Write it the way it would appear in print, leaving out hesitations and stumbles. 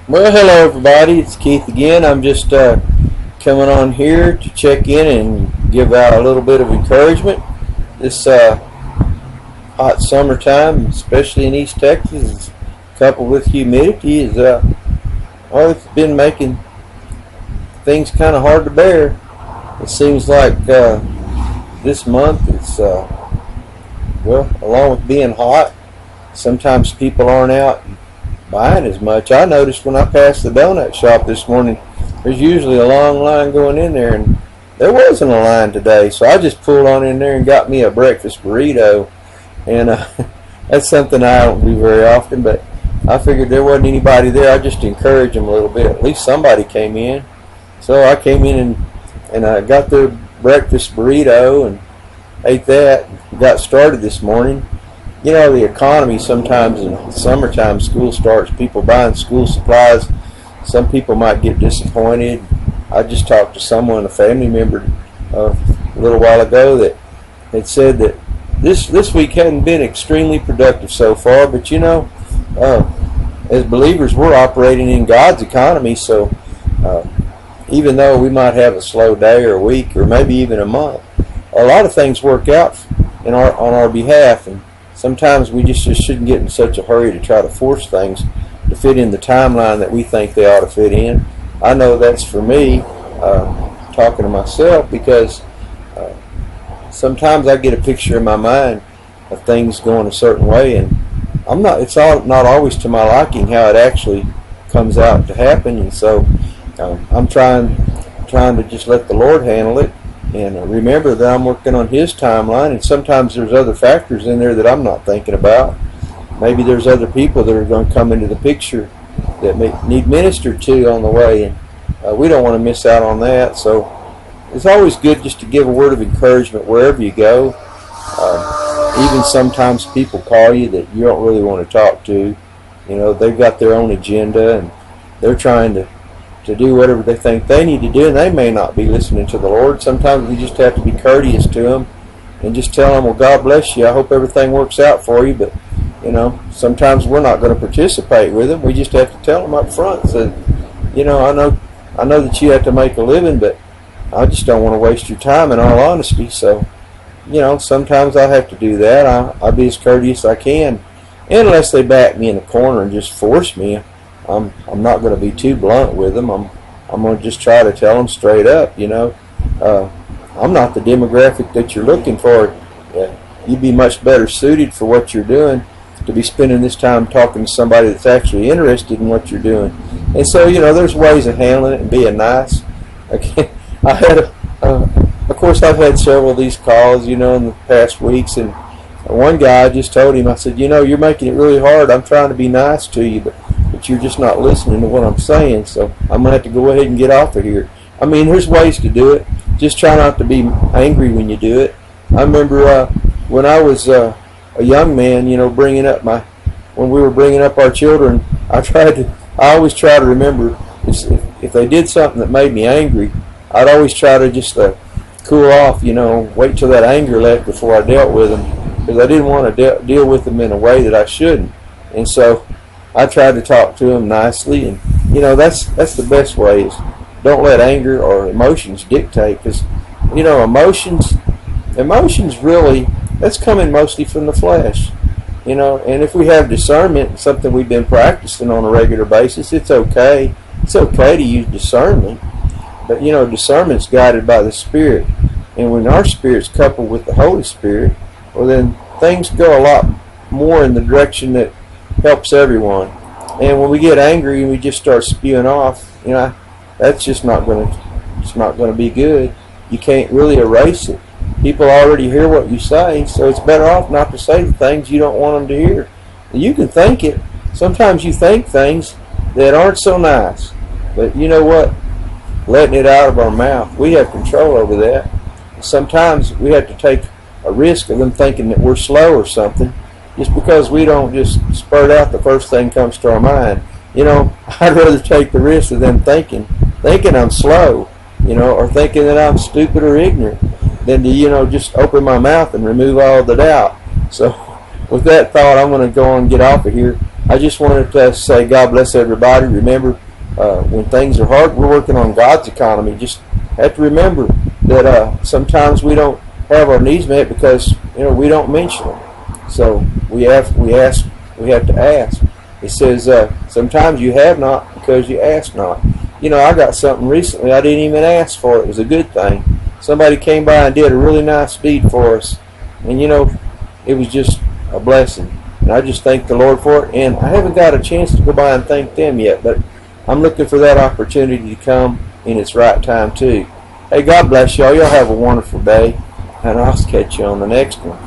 Well, hello everybody. It's Keith again. I'm just coming on here to check in and give out a little bit of encouragement. This hot summertime, especially in East Texas, coupled with humidity, it's been making things kind of hard to bear. It seems like this month it's along with being hot, sometimes people aren't out buying as much. I noticed when I passed the donut shop this morning, there's usually a long line going in there, and there wasn't a line today. So I just pulled on in there and got me a breakfast burrito, and that's something I don't do very often. But I figured there wasn't anybody there. I just encouraged them a little bit. At least somebody came in. So I came in and I got their breakfast burrito and ate that. Got started this morning. You know, the economy sometimes in summertime, school starts, people buying school supplies. Some people might get disappointed. I just talked to someone, a family member, a little while ago that had said that this week hadn't been extremely productive so far, but you know, as believers, we're operating in God's economy, so even though we might have a slow day or a week or maybe even a month, a lot of things work out on our behalf, and sometimes we just shouldn't get in such a hurry to try to force things to fit in the timeline that we think they ought to fit in. I know that's for me, talking to myself, because sometimes I get a picture in my mind of things going a certain way, and it's not always to my liking how it actually comes out to happen, and so I'm trying to just let the Lord handle it. And remember that I'm working on His timeline, and sometimes there's other factors in there that I'm not thinking about. Maybe there's other people that are going to come into the picture that may need ministered to on the way, and we don't want to miss out on that. So it's always good just to give a word of encouragement wherever you go. Even sometimes people call you that you don't really want to talk to. You know, they've got their own agenda, and they're trying to do whatever they think they need to do, and they may not be listening to the Lord. Sometimes we just have to be courteous to them and just tell them, well, God bless you, I hope everything works out for you. But you know, sometimes we're not going to participate with them. We just have to tell them up front, so, you know, I know that you have to make a living, but I just don't want to waste your time, in all honesty. So, you know, sometimes I have to do that. I'll be as courteous as I can, unless they back me in a corner and just force me. I'm not going to be too blunt with them. I'm going to just try to tell them straight up, you know. I'm not the demographic that you're looking for. You'd be much better suited for what you're doing to be spending this time talking to somebody that's actually interested in what you're doing. And so, you know, there's ways of handling it and being nice. Of course, I've had several of these calls, you know, in the past weeks, and one guy, I just told him, I said, you know, you're making it really hard. I'm trying to be nice to you, but you're just not listening to what I'm saying, so I'm going to have to go ahead and get off of here. I mean, there's ways to do it. Just try not to be angry when you do it. I remember when I was a young man, you know, when we were bringing up our children, I always try to remember if they did something that made me angry, I'd always try to just cool off, you know, wait till that anger left before I dealt with them, because I didn't want to deal with them in a way that I shouldn't. And so I tried to talk to them nicely, and you know, that's the best way, is don't let anger or emotions dictate, because you know, emotions really, that's coming mostly from the flesh, you know. And if we have discernment, something we've been practicing on a regular basis, it's okay to use discernment, but you know, discernment's guided by the Spirit, and when our spirit's coupled with the Holy Spirit, well, then things go a lot more in the direction that helps everyone. And when we get angry and we just start spewing off, you know, that's just not going to be good. You can't really erase it. People already hear what you say, so it's better off not to say the things you don't want them to hear. You can think it. Sometimes you think things that aren't so nice, but you know what? Letting it out of our mouth, we have control over that. Sometimes we have to take a risk of them thinking that we're slow or something, just because we don't just spurt out the first thing comes to our mind. You know, I'd rather take the risk of them thinking I'm slow, you know, or thinking that I'm stupid or ignorant, than to, you know, just open my mouth and remove all the doubt. So with that thought, I'm going to go on and get off of here. I just wanted to say God bless everybody. Remember, when things are hard, we're working on God's economy. Just have to remember that sometimes we don't have our needs met because we don't mention them. So we have to ask. It says sometimes you have not because you ask not. I got something recently I didn't even ask for. It was a good thing. Somebody came by and did a really nice deed for us, and it was just a blessing. And I just thank the Lord for it. And I haven't got a chance to go by and thank them yet, but I'm looking for that opportunity to come in its right time too. Hey, God bless y'all. Y'all have a wonderful day, and I'll catch you on the next one.